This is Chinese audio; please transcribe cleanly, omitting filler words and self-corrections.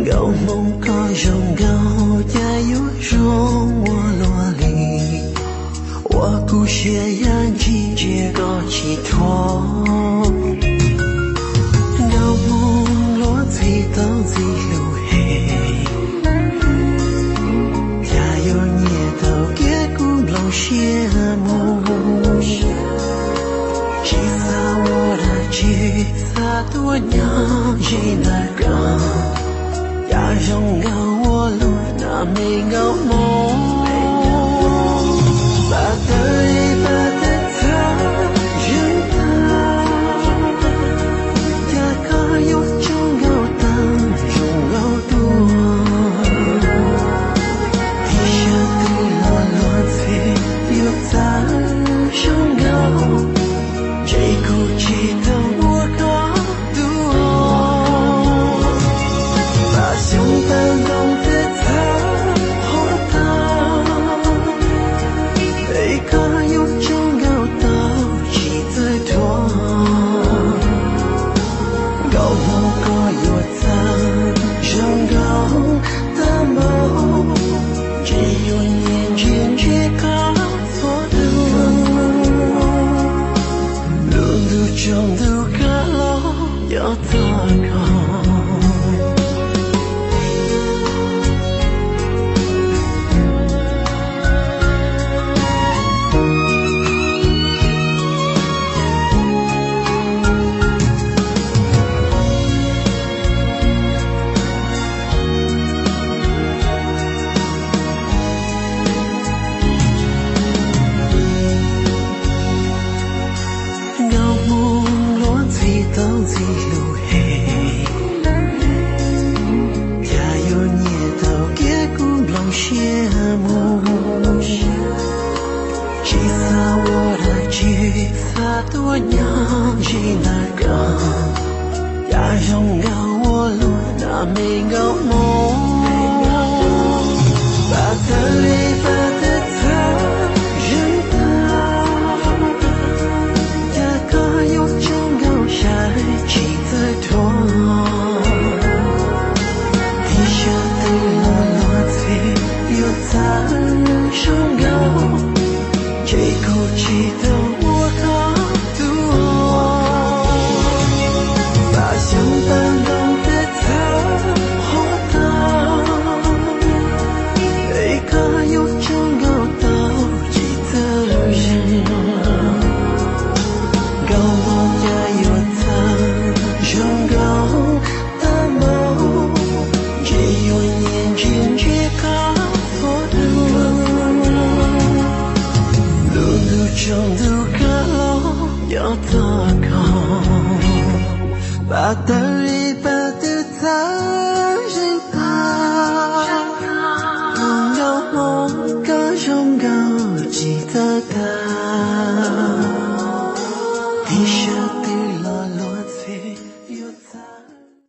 gấu mong có dòng gấu gia yếu rong我落里我故事眼睛结个寄托gấu mong落最到最路黑加油你都结果老羡慕其实我的其实多年谁来讲呀，让我路那没有梦，把对把的他人他，呀可有重要的重要多，地下对落落最有在重要，这股气的我高度。想搬动的他好大一个有重要的几在多高某个有在上高的梦只有年轻却可做的路路中都可了要怎样多年谁来讲呀让我路那没有梦把对把的他人他呀可有重要下几在多地下对落落最有在重要这口气的我高想搬动的他好大一个有重要的几的人高楼也有他升高的梦只有年轻却可做的路路中都可了要怎样把的一把的他人他梦有梦个永高记得他地下